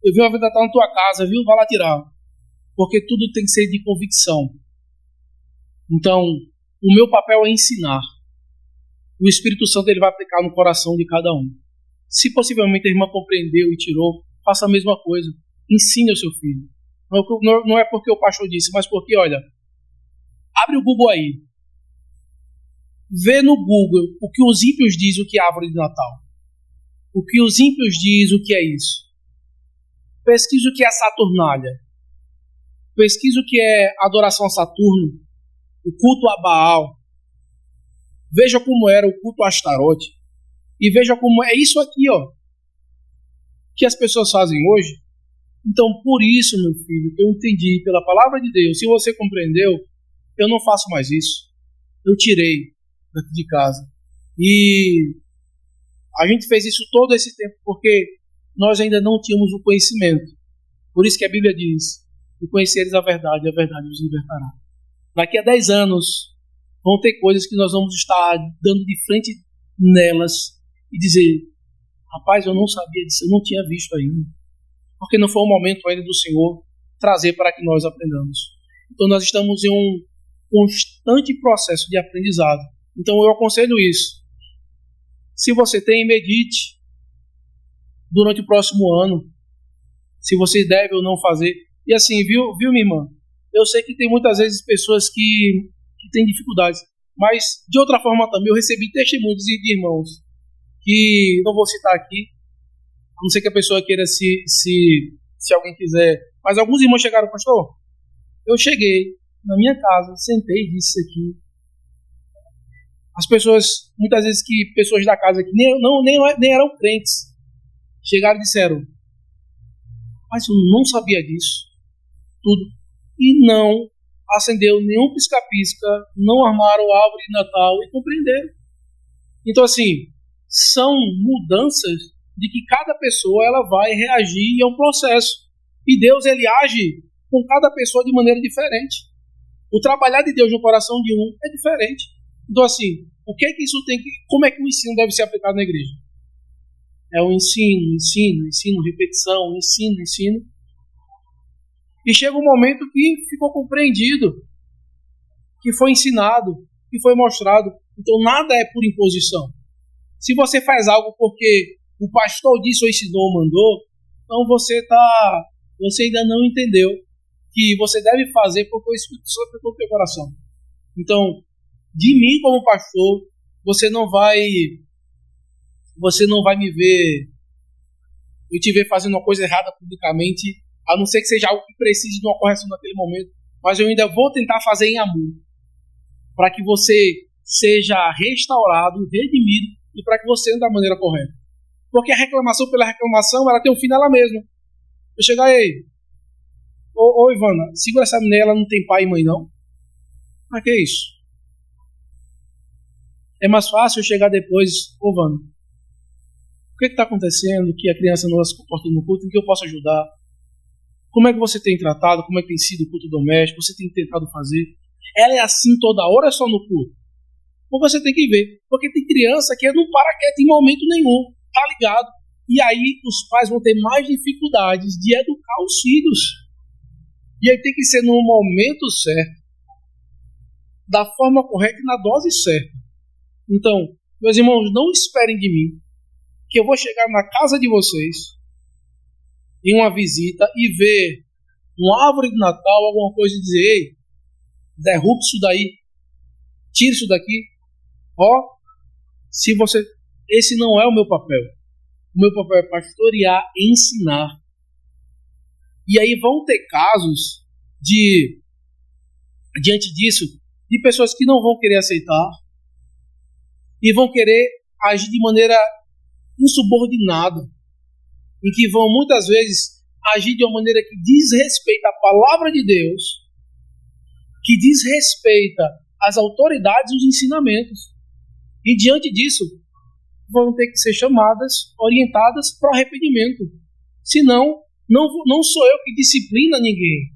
eu vi uma árvore de Natal na tua casa, viu? Vai lá tirar. Porque tudo tem que ser de convicção. Então, o meu papel é ensinar. O Espírito Santo ele vai aplicar no coração de cada um. Se possivelmente a irmã compreendeu e tirou, faça a mesma coisa. Ensine ao seu filho. Não é porque o pastor disse, mas porque, olha, abre o Google aí. Vê no Google o que os ímpios dizem o que é árvore de Natal. O que os ímpios dizem o que é isso. Pesquisa o que é Saturnália. Pesquisa o que é adoração a Saturno, o culto a Baal. Veja como era o culto a Astarote. E veja como é isso aqui, ó, que as pessoas fazem hoje. Então, por isso, meu filho, que eu entendi pela palavra de Deus, se você compreendeu, eu não faço mais isso. Eu tirei daqui de casa. E a gente fez isso todo esse tempo porque nós ainda não tínhamos o conhecimento. Por isso que a Bíblia diz, e conheceres a verdade os libertará. Daqui a 10 anos, vão ter coisas que nós vamos estar dando de frente nelas e dizer, rapaz, eu não sabia disso, eu não tinha visto ainda. Porque não foi o momento ainda do Senhor trazer para que nós aprendamos. Então nós estamos em um constante processo de aprendizado. Então eu aconselho isso. Se você tem, medite durante o próximo ano. Se você deve ou não fazer. E assim, viu minha irmã? Eu sei que tem muitas vezes pessoas que têm dificuldades. Mas, de outra forma também, eu recebi testemunhos de irmãos que não vou citar aqui, a não ser que a pessoa queira se alguém quiser. Mas alguns irmãos chegaram, pastor, eu cheguei na minha casa, sentei e disse isso aqui. As pessoas, muitas vezes que pessoas da casa que nem eram crentes, chegaram e disseram, mas eu não sabia disso, tudo. E não acendeu nenhum pisca-pisca, não armaram árvore de Natal e compreenderam. Então, assim, são mudanças de que cada pessoa ela vai reagir e é um processo. E Deus ele age com cada pessoa de maneira diferente. O trabalhar de Deus no coração de um é diferente. Então, assim, o que é que isso tem que... Como é que o ensino deve ser aplicado na igreja? É o ensino, repetição, ensino. E chega um momento que ficou compreendido, que foi ensinado, que foi mostrado. Então, nada é por imposição. Se você faz algo porque o pastor disse ou ensinou ou mandou, então você ainda não entendeu que você deve fazer porque o Espírito Santo tocou no teu coração. Então, de mim como pastor, você não vai me ver, eu te ver fazendo uma coisa errada publicamente, a não ser que seja algo que precise de uma correção naquele momento, mas eu ainda vou tentar fazer em amor, para que você seja restaurado, redimido, e para que você ande da maneira correta. Porque a reclamação pela reclamação, ela tem um fim nela mesma. Eu chegar aí, ô Ivana, segura essa menina, ela não tem pai e mãe não? Mas que é isso? É mais fácil eu chegar depois, ô Ivana, o que está acontecendo, que a criança não se comporta no culto, em que eu posso ajudar? Como é que você tem tratado, como é que tem sido o culto doméstico, você tem tentado fazer? Ela é assim toda hora ou é só no culto? Mas você tem que ver. Porque tem criança que não para quieto em momento nenhum. Tá ligado? E aí os pais vão ter mais dificuldades de educar os filhos. E aí tem que ser no momento certo, da forma correta e na dose certa. Então, meus irmãos, não esperem de mim que eu vou chegar na casa de vocês em uma visita e ver uma árvore de Natal, alguma coisa e dizer: ei, derrube isso daí, tire isso daqui. Ó, se você... Esse não é o meu papel. O meu papel é pastorear e ensinar. E aí vão ter casos de, diante disso, de pessoas que não vão querer aceitar e vão querer agir de maneira insubordinada, em que vão muitas vezes agir de uma maneira que desrespeita a palavra de Deus, que desrespeita as autoridades e os ensinamentos. E diante disso, vão ter que ser chamadas, orientadas para o arrependimento. Senão, não sou eu que disciplina ninguém.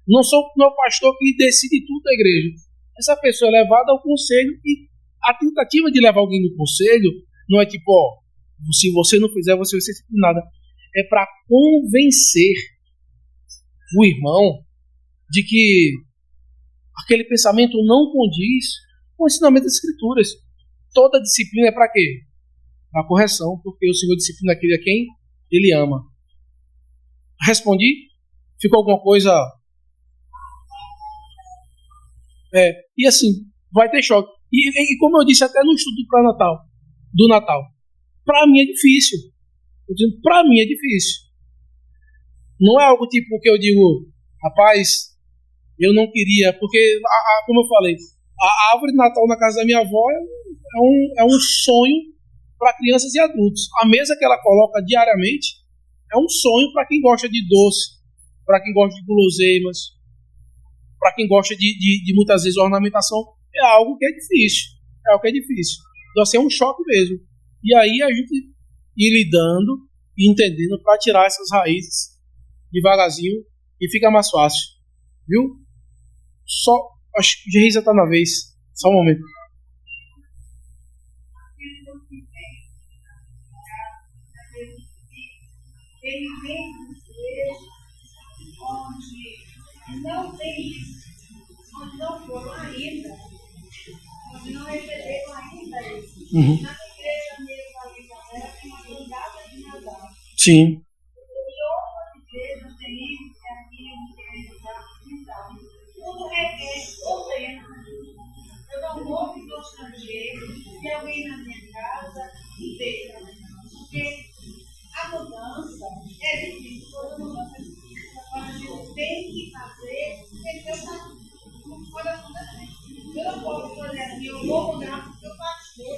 Não sou o meu pastor que decide tudo da igreja. Essa pessoa é levada ao conselho, e a tentativa de levar alguém no conselho não é tipo, ó, se você não fizer, você vai ser disciplinada. É para convencer o irmão de que aquele pensamento não condiz com o ensinamento das Escrituras. Toda disciplina é para quê? Para correção, porque o Senhor disciplina aquele a quem Ele ama. Respondi? Ficou alguma coisa? E assim, vai ter choque. E como eu disse até no estudo do Natal, para mim é difícil. Para mim é difícil. Não é algo tipo que eu digo, rapaz, eu não queria, porque, como eu falei, a árvore de Natal na casa da minha avó é um sonho para crianças e adultos. A mesa que ela coloca diariamente é um sonho para quem gosta de doce, para quem gosta de guloseimas, para quem gosta de muitas vezes ornamentação. É algo que é difícil. É algo que é difícil. Então, assim, é um choque mesmo. E aí a gente ir lidando e entendendo para tirar essas raízes devagarzinho e fica mais fácil. Viu? Só, acho que o Geisa está na vez. Só um momento. Ele vem dizer onde não tem isso, onde não foram ainda, onde não receberam ainda isso. Na igreja mesmo ali da terra tem uma brigada de Natal. Sim. E outras igrejas tem isso, que aqui é de Natal. Tudo requer ordena. Eu não vou me constranger se alguém na minha casa me deixa. Porque a mudança é difícil, toda mudança é difícil. Agora a gente tem que fazer, tem que pensar. Não pode acontecer. Eu não posso fazer assim, eu vou mudar porque eu pastor.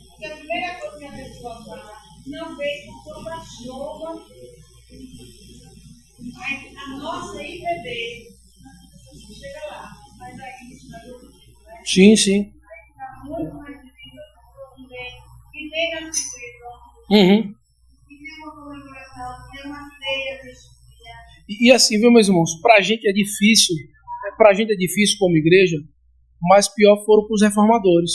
Porque a primeira coisa que a pessoa fala, não vejo com toda a chuva, mas a nossa IPB chega lá, mas aí isso não é do né? Sim, sim. Está muito mais difícil a pessoa viver na situação. E assim, viu, meus irmãos, pra gente é difícil como igreja, mas pior foram para os reformadores.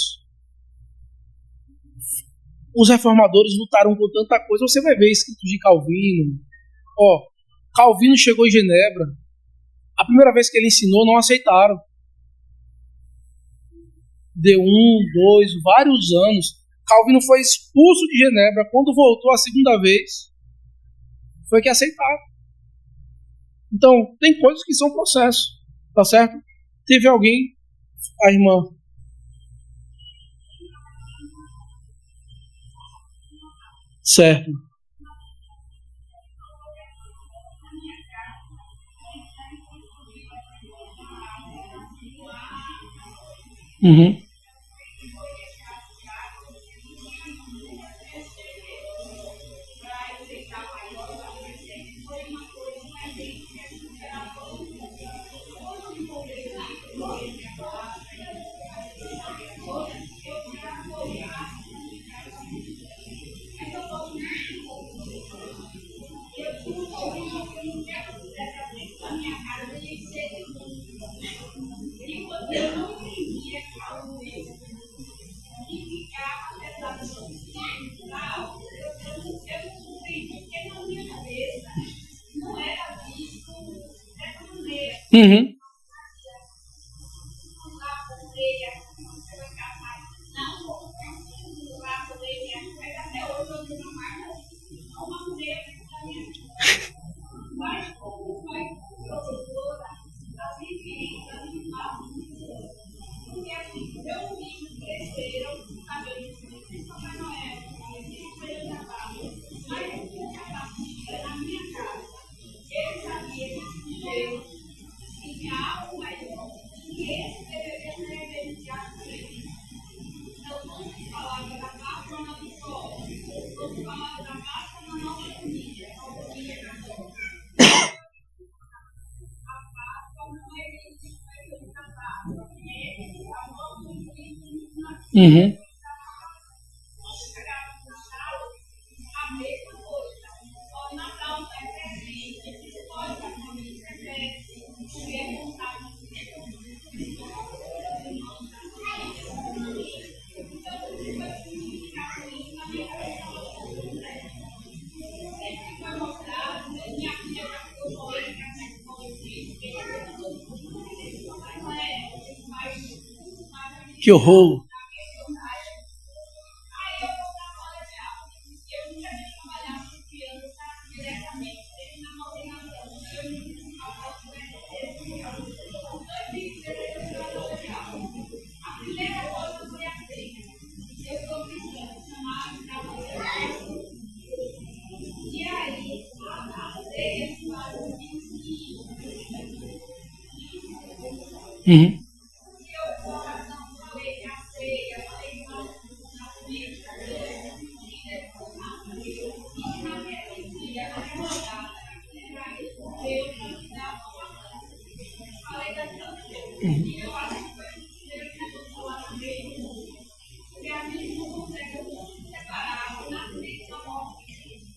Os reformadores lutaram com tanta coisa. Você vai ver escritos de Calvino. Calvino chegou em Genebra. A primeira vez que ele ensinou, não aceitaram. Deu 2, vários anos. Calvino foi expulso de Genebra. Quando voltou a segunda vez, foi que aceitaram. Então, tem coisas que são processos, tá certo? Teve alguém, a irmã. Certo. Uhum. Uhum. Uhum. Que horror! Uhum.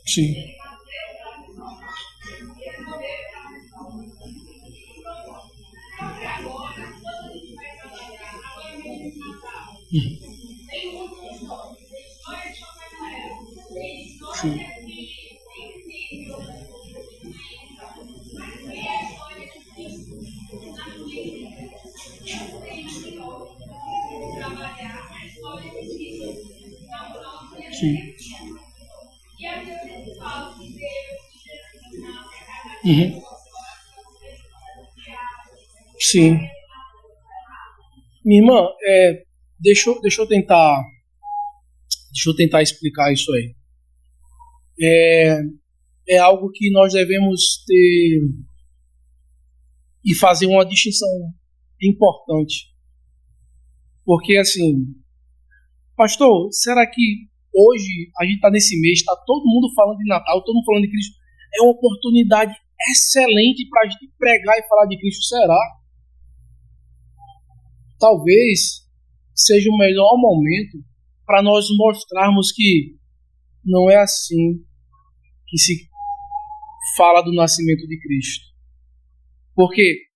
Sim. Sim. Sim. Uhum. Sim. Minha irmã, deixa eu tentar explicar isso aí. É algo que nós devemos ter e fazer uma distinção importante. Porque, assim, pastor, será que hoje a gente está nesse mês, está todo mundo falando de Natal, todo mundo falando de Cristo? É uma oportunidade excelente para a gente pregar e falar de Cristo, será? Talvez seja o melhor momento para nós mostrarmos que não é assim que se fala do nascimento de Cristo. Porque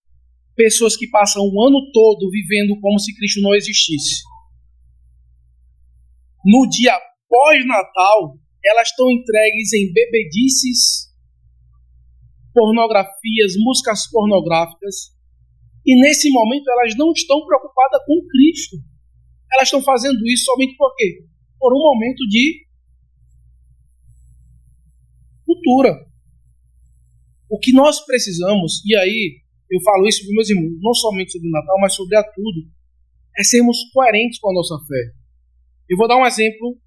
pessoas que passam o ano todo vivendo como se Cristo não existisse, no dia pós-Natal, elas estão entregues em bebedices, pornografias, músicas pornográficas, e nesse momento elas não estão preocupadas com Cristo. Elas estão fazendo isso somente por quê? Por um momento de cultura. O que nós precisamos, e aí eu falo isso para os meus irmãos, não somente sobre o Natal, mas sobre a tudo, é sermos coerentes com a nossa fé. Eu vou dar um exemplo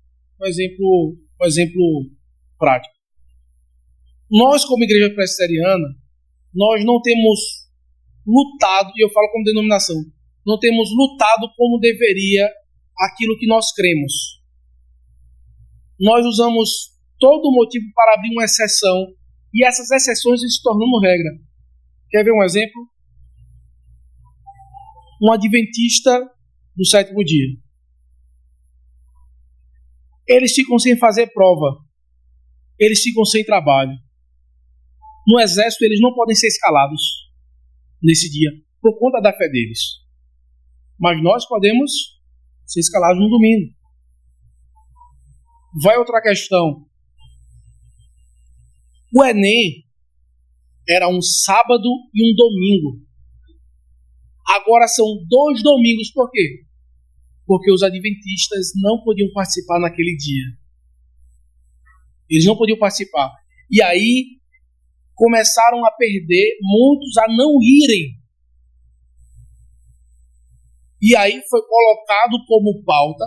prático. Nós, como igreja presbiteriana, nós não temos lutado, e eu falo como denominação, não temos lutado como deveria aquilo que nós cremos. Nós usamos todo motivo para abrir uma exceção, e essas exceções se tornando regra. Quer ver um exemplo? Um adventista do 7º dia. Eles ficam sem fazer prova. Eles ficam sem trabalho. No exército, eles não podem ser escalados nesse dia, por conta da fé deles. Mas nós podemos ser escalados no domingo. Vai outra questão. O Enem era um sábado e um domingo. Agora são 2 domingos. Por quê? Porque os adventistas não podiam participar naquele dia. Eles não podiam participar. E aí começaram a perder, muitos a não irem. E aí foi colocado como pauta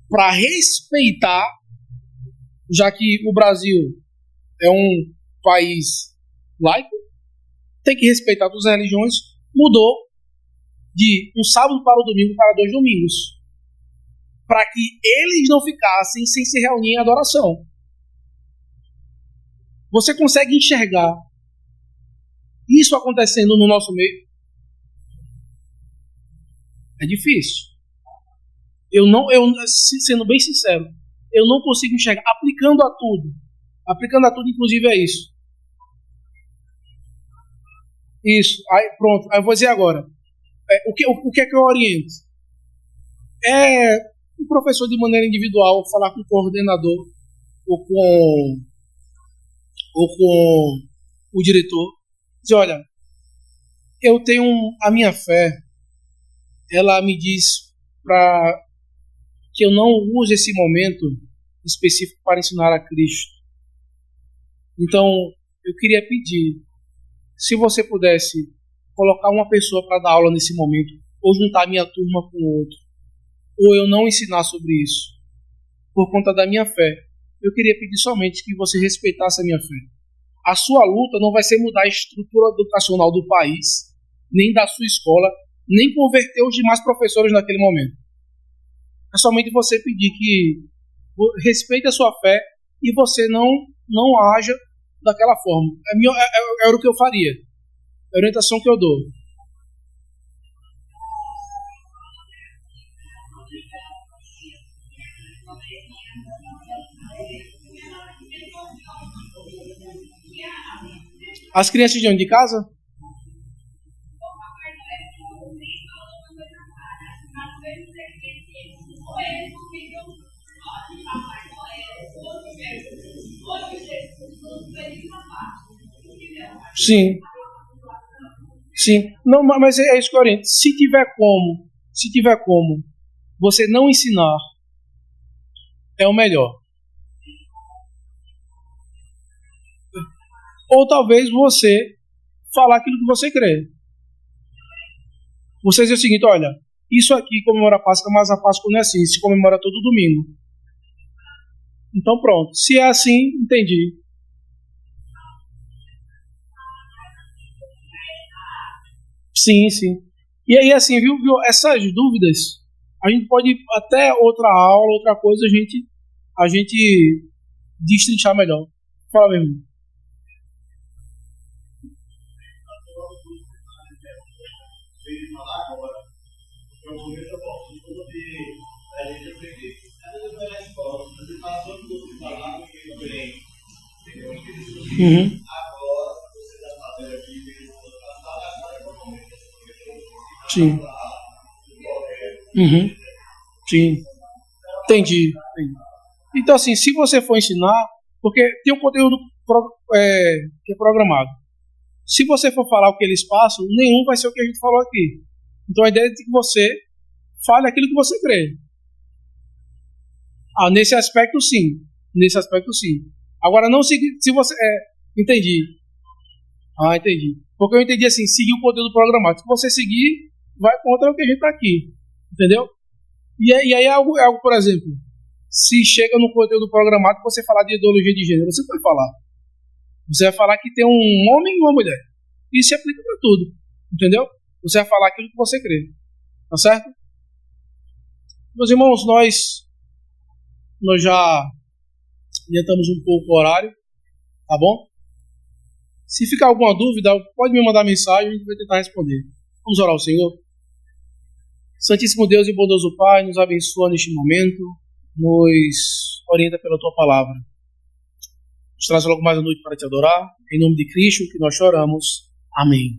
para respeitar, já que o Brasil é um país laico, tem que respeitar todas as religiões, mudou de um sábado para o domingo para 2 domingos, para que eles não ficassem sem se reunir em adoração. Você consegue enxergar isso acontecendo no nosso meio? É difícil. Sendo bem sincero, eu não consigo enxergar. Aplicando a tudo, inclusive, é isso. Isso. Aí, pronto. Aí eu vou dizer agora. O que é que eu oriento? É o professor, de maneira individual, falar com o coordenador ou com o diretor. Dizer, olha, eu tenho a minha fé, ela me diz para que eu não use esse momento específico para ensinar a Cristo. Então, eu queria pedir, se você pudesse colocar uma pessoa para dar aula nesse momento, ou juntar a minha turma com outro, ou eu não ensinar sobre isso, por conta da minha fé, eu queria pedir somente que você respeitasse a minha fé. A sua luta não vai ser mudar a estrutura educacional do país, nem da sua escola, nem converter os demais professores naquele momento. É somente você pedir que respeite a sua fé e você não haja daquela forma. Era o que eu faria. É a orientação que eu dou. As crianças de onde? De casa? Sim. Sim. Não, mas é isso que eu oriento. Se tiver como você não ensinar, é o melhor. Ou talvez você falar aquilo que você crê. Você diz o seguinte, olha, isso aqui comemora a Páscoa, mas a Páscoa não é assim, se comemora todo domingo. Então pronto, se é assim, entendi. Sim, sim. E aí assim, viu, essas dúvidas, a gente pode até outra aula, outra coisa, a gente destrinchar melhor. Fala mesmo. Uhum. Sim. Uhum. Sim. Entendi. Então, assim, se você for ensinar, porque tem um conteúdo que é programado. Se você for falar o que eles passam, nenhum vai ser o que a gente falou aqui. Então, a ideia é que você fale aquilo que você crê. Nesse aspecto, sim. Agora, não seguir. Se você. Entendi. Entendi. Porque eu entendi assim, seguir o conteúdo programado. Se você seguir, vai contra o que a gente está aqui. Entendeu? E aí é algo, por exemplo, se chega no conteúdo programado, você falar de ideologia de gênero, você vai falar. Você vai falar que tem um homem e uma mulher. Isso se aplica para tudo. Entendeu? Você vai falar aquilo que você crê. Tá certo? Meus irmãos, nós já adiantamos um pouco o horário. Tá bom? Se ficar alguma dúvida, pode me mandar mensagem, a gente vai tentar responder. Vamos orar ao Senhor. Santíssimo Deus e bondoso Pai, nos abençoa neste momento, nos orienta pela Tua palavra. Nos traz logo mais a noite para Te adorar. Em nome de Cristo que nós choramos. Amém.